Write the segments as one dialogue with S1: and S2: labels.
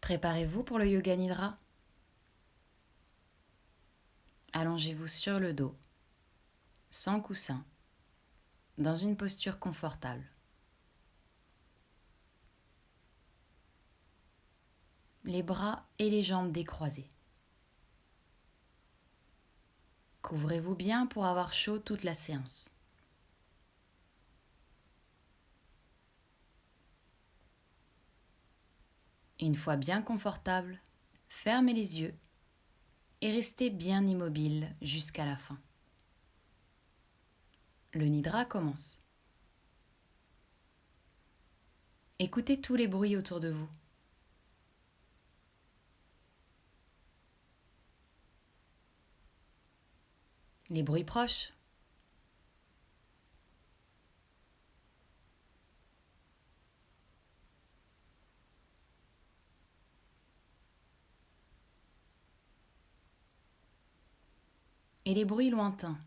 S1: Préparez-vous pour le Yoga Nidra. Allongez-vous sur le dos, sans coussin, dans une posture confortable. Les bras et les jambes décroisés. Couvrez-vous bien pour avoir chaud toute la séance. Une fois bien confortable, fermez les yeux et restez bien immobile jusqu'à la fin. Le Nidra commence. Écoutez tous les bruits autour de vous. Les bruits proches. Et les bruits lointains.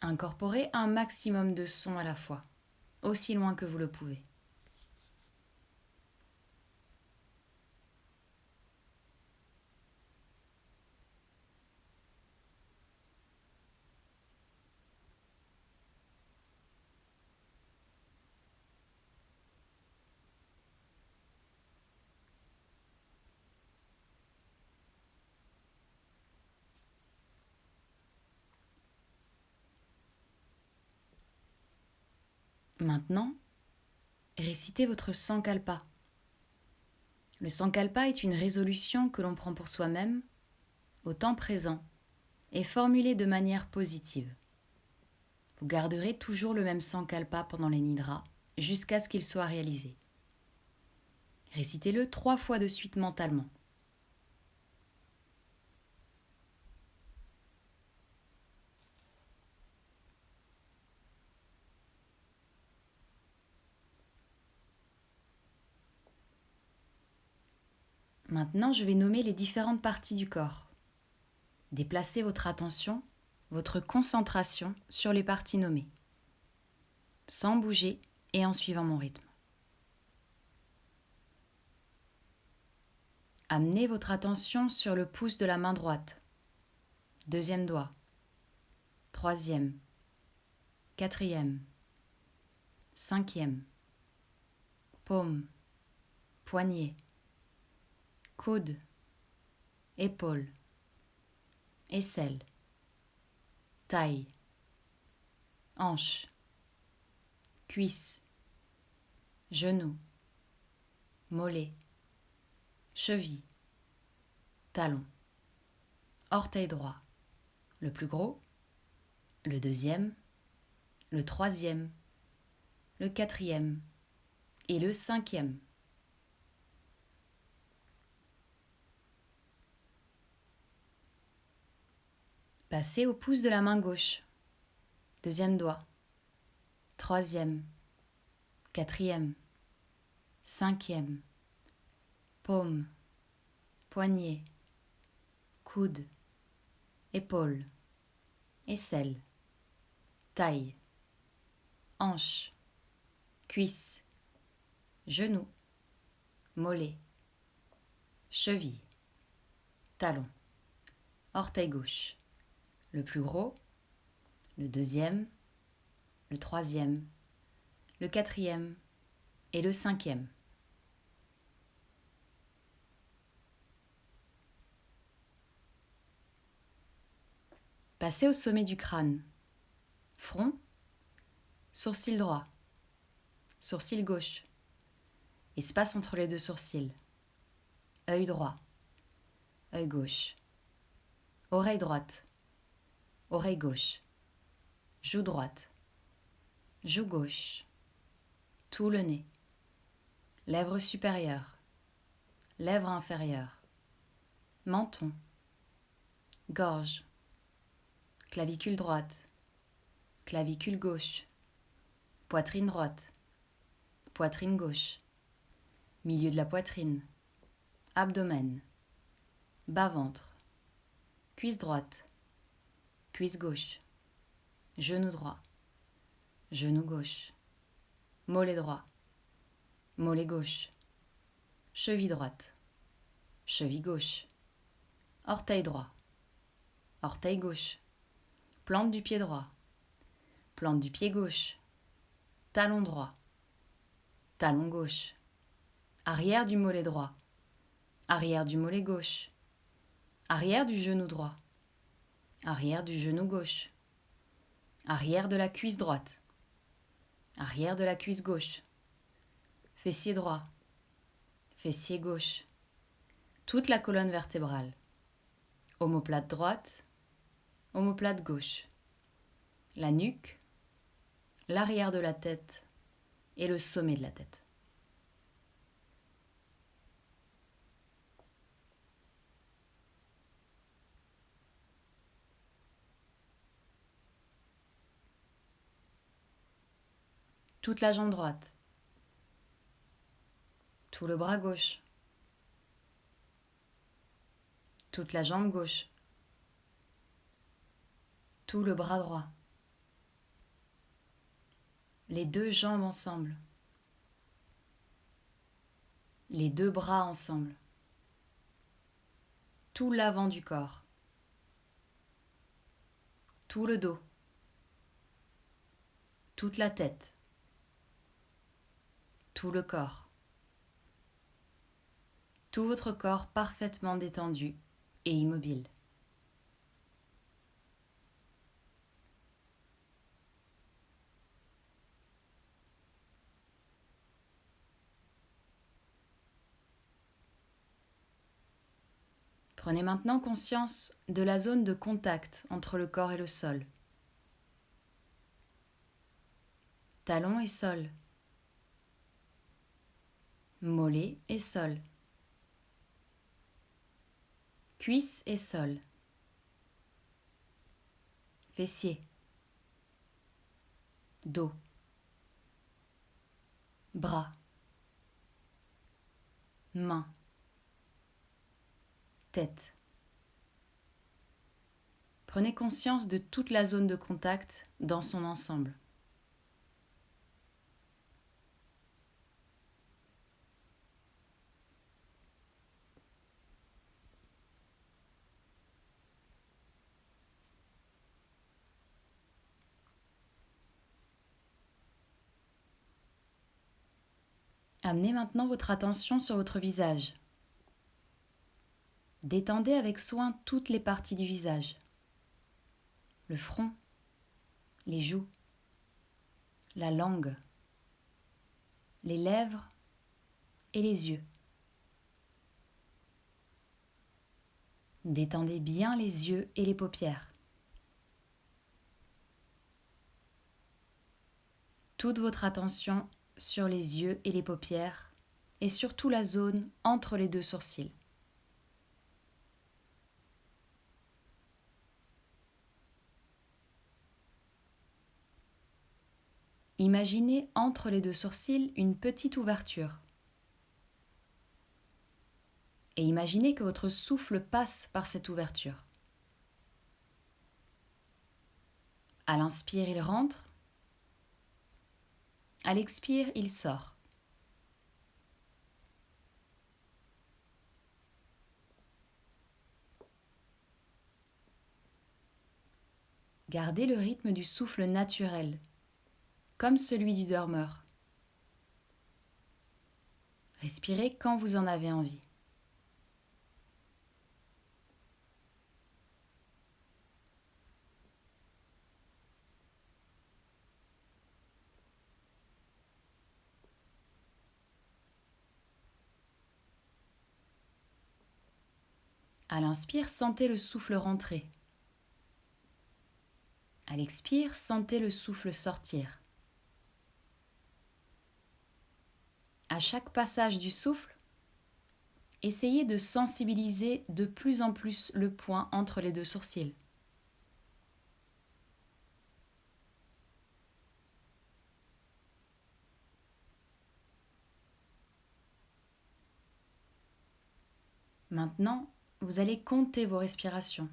S1: Incorporez un maximum de sons à la fois, aussi loin que vous le pouvez. Maintenant, récitez votre Sankalpa. Le Sankalpa est une résolution que l'on prend pour soi-même, au temps présent, et formulée de manière positive. Vous garderez toujours le même Sankalpa pendant les Nidras, jusqu'à ce qu'il soit réalisé. Récitez-le 3 fois de suite mentalement. Maintenant, je vais nommer les différentes parties du corps. Déplacez votre attention, votre concentration sur les parties nommées, sans bouger et en suivant mon rythme. Amenez votre attention sur le pouce de la main droite, deuxième doigt, troisième, quatrième, cinquième, paume, poignet, coude, épaule, aisselle, taille, hanche, cuisse, genou, mollet, cheville, talon, orteil droit, le plus gros, le deuxième, le troisième, le quatrième et le cinquième. Passez au pouce de la main gauche, deuxième doigt, troisième, quatrième, cinquième, paume, poignet, coude, épaule, aisselle, taille, hanche, cuisse, genou, mollet, cheville, talon, orteil gauche, le plus gros, le deuxième, le troisième, le quatrième et le cinquième. Passez au sommet du crâne, front, sourcil droit, sourcil gauche, espace entre les deux sourcils, œil droit, œil gauche, oreille droite, oreille gauche, joue droite, joue gauche, tout le nez, lèvres supérieures, lèvres inférieures, menton, gorge, clavicule droite, clavicule gauche, poitrine droite, poitrine gauche, milieu de la poitrine, abdomen, bas-ventre, Cuisse droite, cuisse gauche, genou droit, genou gauche, mollet droit, mollet gauche, cheville droite, cheville gauche, orteil droit, orteil gauche, plante du pied droit, plante du pied gauche, talon droit, talon gauche, arrière du mollet droit, arrière du mollet gauche, arrière du genou droit, arrière du genou gauche, arrière de la cuisse droite, arrière de la cuisse gauche, fessier droit, fessier gauche, toute la colonne vertébrale, omoplate droite, omoplate gauche, la nuque, l'arrière de la tête et le sommet de la tête. Toute la jambe droite, tout le bras gauche, toute la jambe gauche, tout le bras droit, les deux jambes ensemble, les deux bras ensemble, tout l'avant du corps, tout le dos, toute la tête, tout le corps, tout votre corps parfaitement détendu et immobile. Prenez maintenant conscience de la zone de contact entre le corps et le sol. Talon et sol. Mollet et sol. Cuisse et sol. Fessier. Dos. Bras. Mains. Tête. Prenez conscience de toute la zone de contact dans son ensemble. Amenez maintenant votre attention sur votre visage. Détendez avec soin toutes les parties du visage. Le front, les joues, la langue, les lèvres et les yeux. Détendez bien les yeux et les paupières. Toute votre attention sur les yeux et les paupières et surtout la zone entre les deux sourcils. Imaginez entre les deux sourcils une petite ouverture. Et imaginez que votre souffle passe par cette ouverture. À l'inspire, il rentre. À l'expire, il sort. Gardez le rythme du souffle naturel, comme celui du dormeur. Respirez quand vous en avez envie. À l'inspire, sentez le souffle rentrer. À l'expire, sentez le souffle sortir. À chaque passage du souffle, essayez de sensibiliser de plus en plus le point entre les deux sourcils. Maintenant, vous allez compter vos respirations.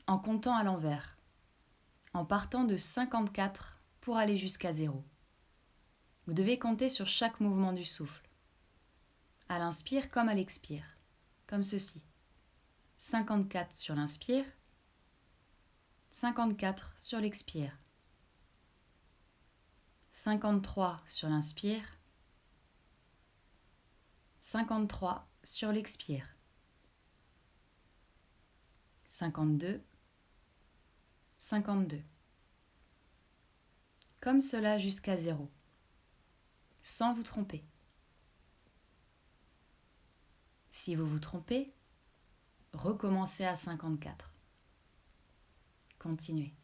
S1: en comptant à l'envers, en partant de 54 pour aller jusqu'à 0. Vous devez compter sur chaque mouvement du souffle, à l'inspire comme à l'expire, comme ceci. 54 sur l'inspire, 54 sur l'expire, 53 sur l'inspire, 53 sur l'expire, 52, 52. Comme cela jusqu'à 0, sans vous tromper. Si vous vous trompez, recommencez à 54. Continuez.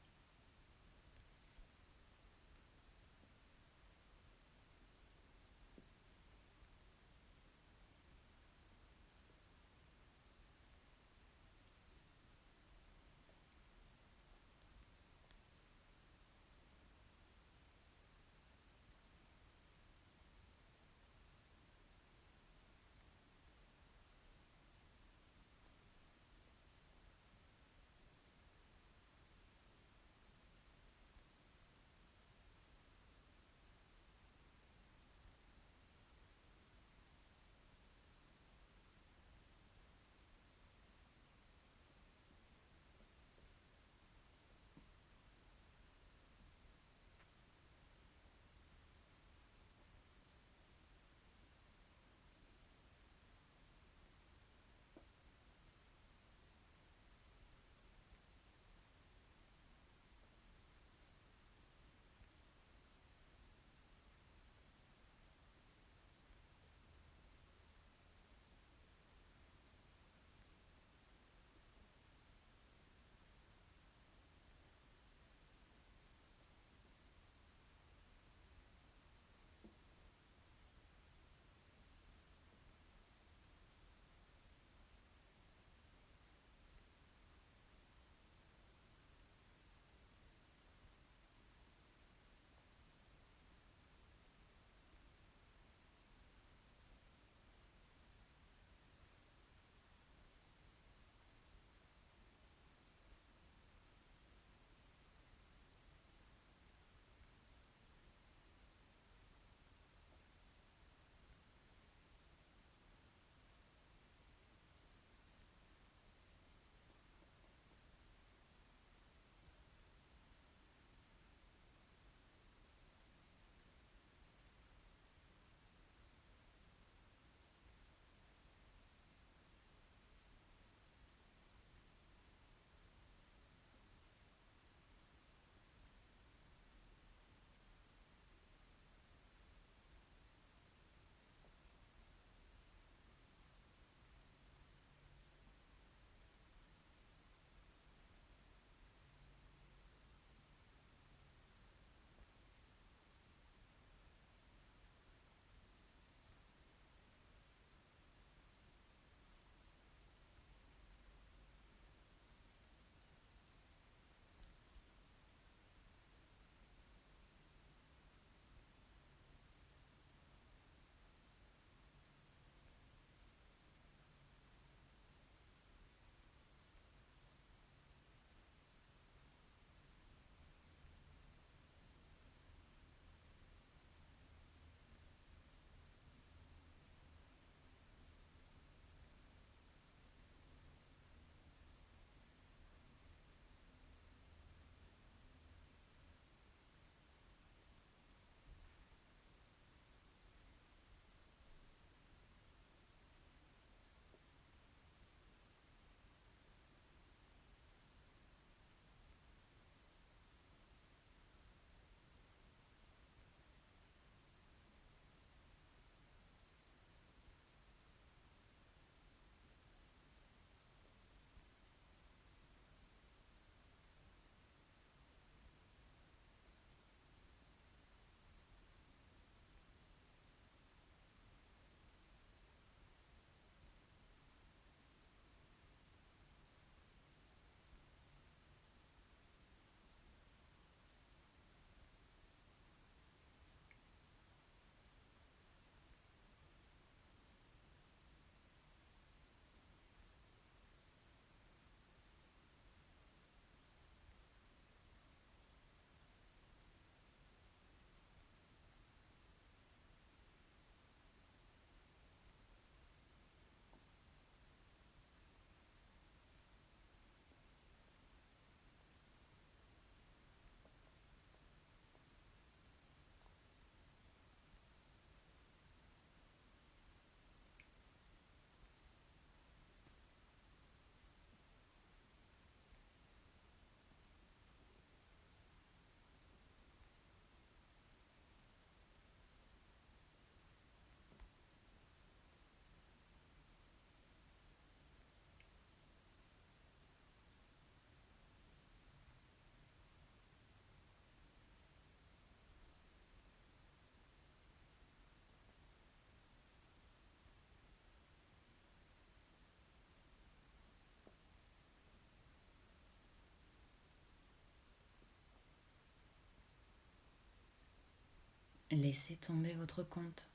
S1: Laissez tomber votre compte.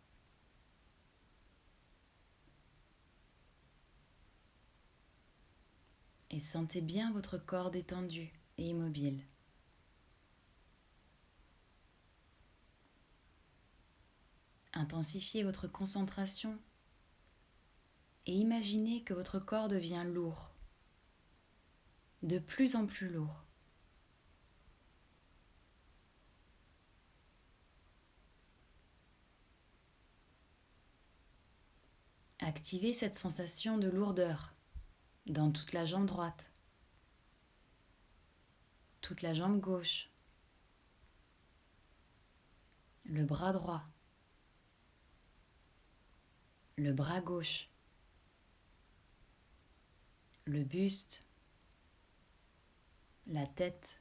S1: Et sentez bien votre corps détendu et immobile. Intensifiez votre concentration et imaginez que votre corps devient lourd, de plus en plus lourd. Activez cette sensation de lourdeur dans toute la jambe droite, toute la jambe gauche, le bras droit, le bras gauche, le buste, la tête,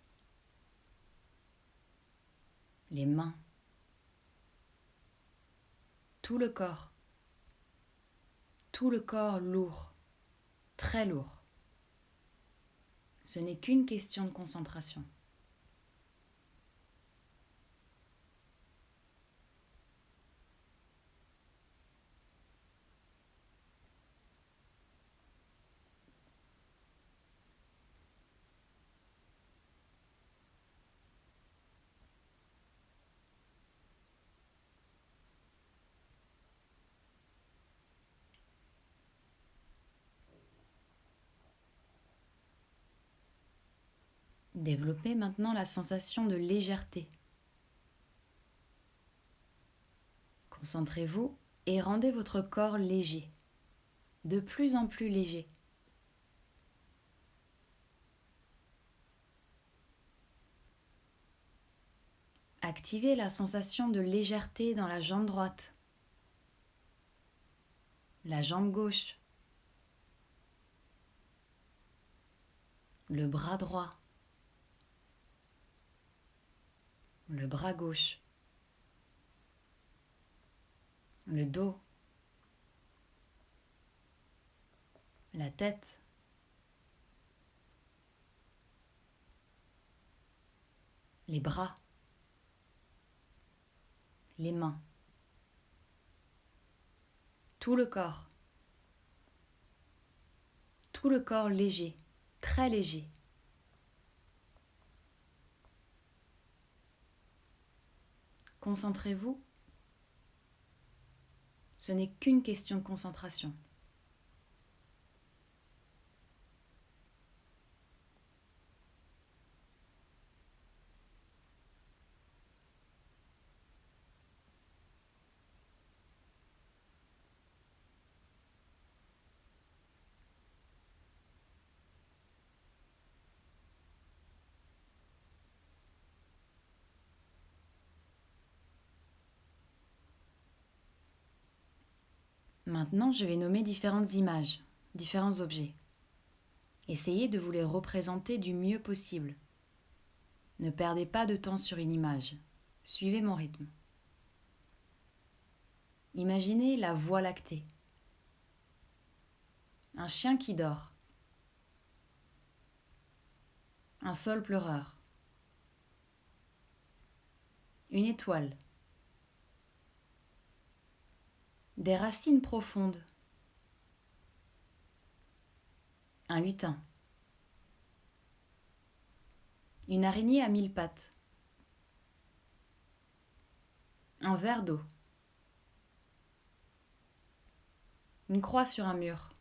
S1: les mains, tout le corps lourd, très lourd. Ce n'est qu'une question de concentration. Développez maintenant la sensation de légèreté. Concentrez-vous et rendez votre corps léger, de plus en plus léger. Activez la sensation de légèreté dans la jambe droite, la jambe gauche, le bras droit, le bras gauche, le dos, la tête, les bras, les mains, tout le corps léger, très léger. Concentrez-vous. Ce n'est qu'une question de concentration. Maintenant, je vais nommer différentes images, différents objets. Essayez de vous les représenter du mieux possible. Ne perdez pas de temps sur une image. Suivez mon rythme. Imaginez la Voie lactée. Un chien qui dort. Un sol pleureur. Une étoile. Des racines profondes. Un lutin. Une araignée à 1000 pattes. Un verre d'eau. Une croix sur un mur.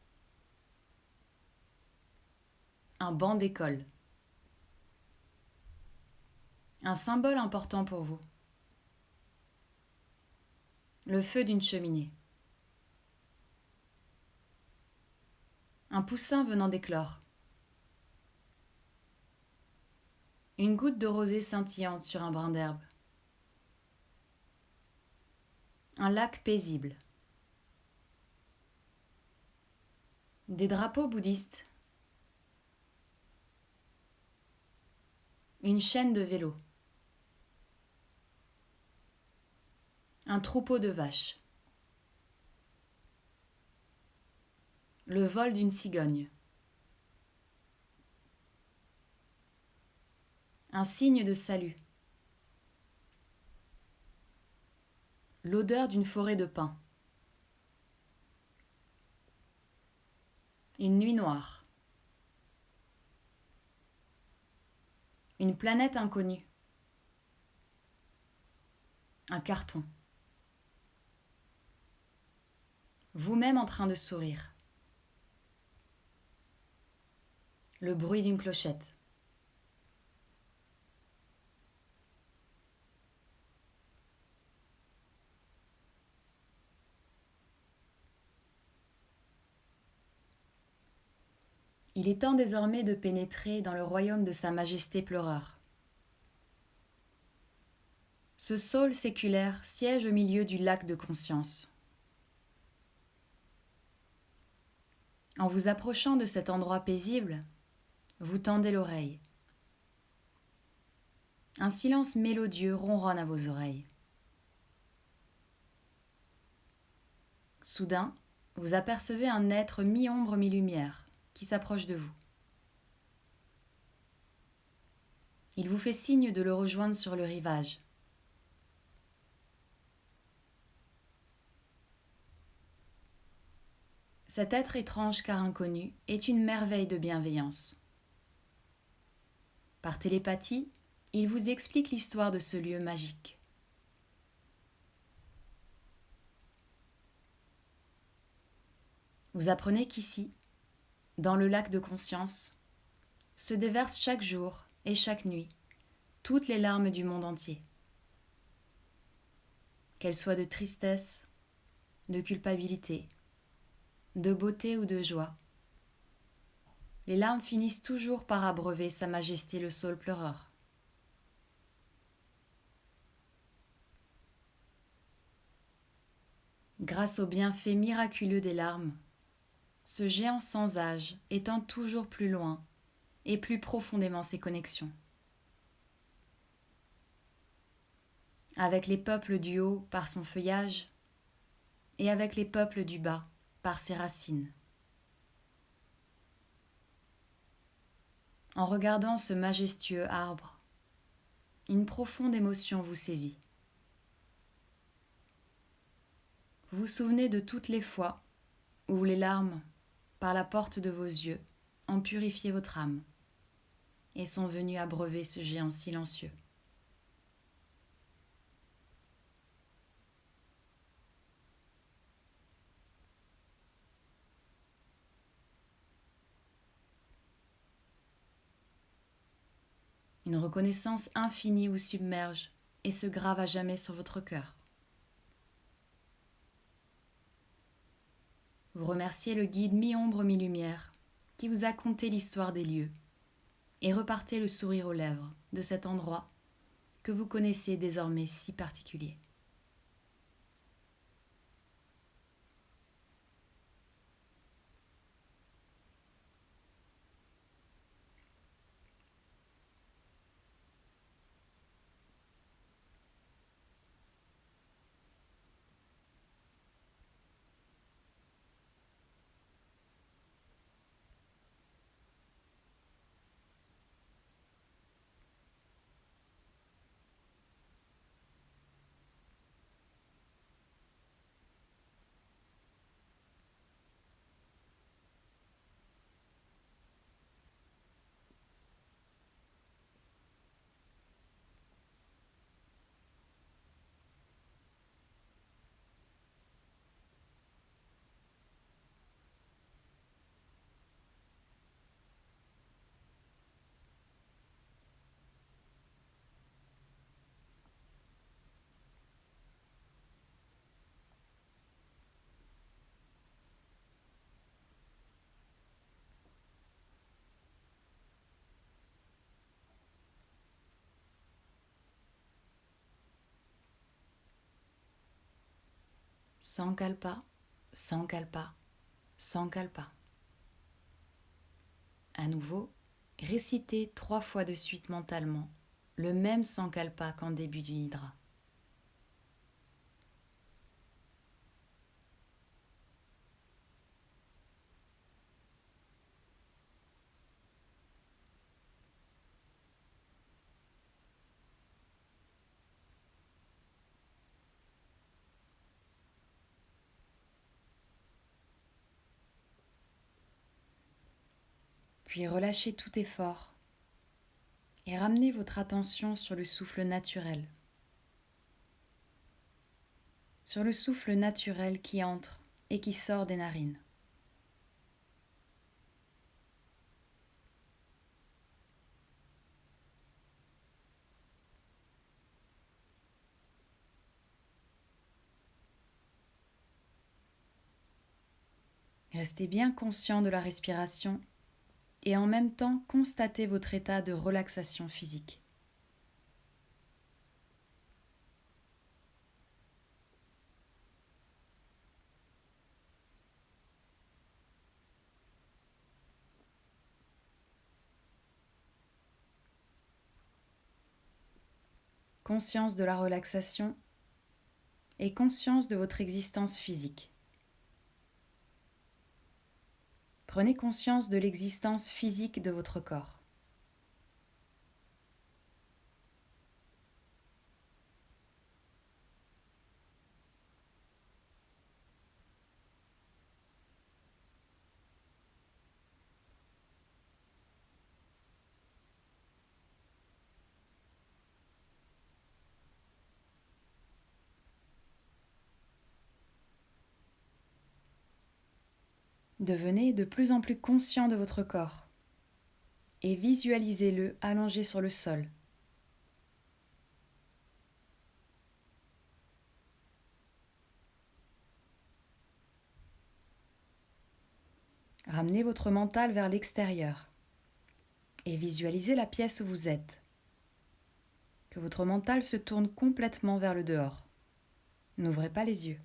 S1: Un banc d'école. Un symbole important pour vous. Le feu d'une cheminée. Un poussin venant d'éclore. Une goutte de rosée scintillante sur un brin d'herbe. Un lac paisible. Des drapeaux bouddhistes. Une chaîne de vélo. Un troupeau de vaches. Le vol d'une cigogne. Un signe de salut. l'odeur d'une forêt de pins. Une nuit noire. Une planète inconnue. Un carton. Vous-même en train de sourire. Le bruit d'une clochette. Il est temps désormais de pénétrer dans le royaume de Sa Majesté pleureur. Ce saule séculaire siège au milieu du lac de conscience. En vous approchant de cet endroit paisible, vous tendez l'oreille. Un silence mélodieux ronronne à vos oreilles. Soudain, vous apercevez un être mi-ombre mi-lumière qui s'approche de vous. Il vous fait signe de le rejoindre sur le rivage. Cet être étrange car inconnu est une merveille de bienveillance. Par télépathie, il vous explique l'histoire de ce lieu magique. Vous apprenez qu'ici, dans le lac de conscience, se déversent chaque jour et chaque nuit toutes les larmes du monde entier. Qu'elles soient de tristesse, de culpabilité, de beauté ou de joie, les larmes finissent toujours par abreuver Sa Majesté le saule pleureur. Grâce aux bienfaits miraculeux des larmes, ce géant sans âge étend toujours plus loin et plus profondément ses connexions. Avec les peuples du haut par son feuillage et avec les peuples du bas par ses racines. En regardant ce majestueux arbre, une profonde émotion vous saisit. Vous vous souvenez de toutes les fois où les larmes, par la porte de vos yeux, ont purifié votre âme et sont venues abreuver ce géant silencieux. Une reconnaissance infinie vous submerge et se grave à jamais sur votre cœur. Vous remerciez le guide mi-ombre mi-lumière qui vous a conté l'histoire des lieux et repartez le sourire aux lèvres de cet endroit que vous connaissez désormais si particulier. Sankalpa, Sankalpa, Sankalpa. À nouveau, récitez 3 fois de suite mentalement le même Sankalpa qu'en début du Nidra. Puis relâchez tout effort et ramenez votre attention sur le souffle naturel. Sur le souffle naturel qui entre et qui sort des narines. Restez bien conscient de la respiration et en même temps constatez votre état de relaxation physique. Conscience de la relaxation et conscience de votre existence physique. Prenez conscience de l'existence physique de votre corps. Devenez de plus en plus conscient de votre corps et visualisez-le allongé sur le sol. Ramenez votre mental vers l'extérieur et visualisez la pièce où vous êtes. Que votre mental se tourne complètement vers le dehors. N'ouvrez pas les yeux.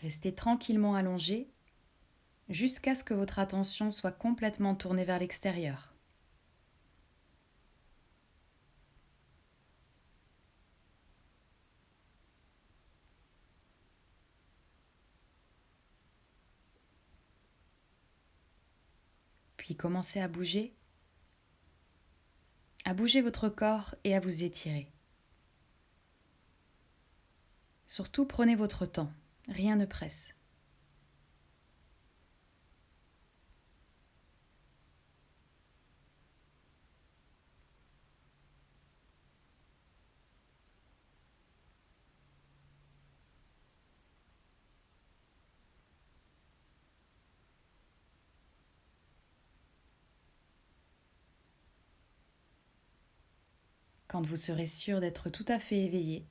S1: Restez tranquillement allongé jusqu'à ce que votre attention soit complètement tournée vers l'extérieur. Puis commencez à bouger votre corps et à vous étirer. Surtout prenez votre temps, rien ne presse. Quand vous serez sûr d'être tout à fait éveillé,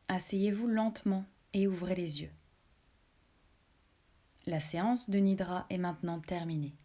S1: asseyez-vous lentement et ouvrez les yeux. La séance de Nidra est maintenant terminée.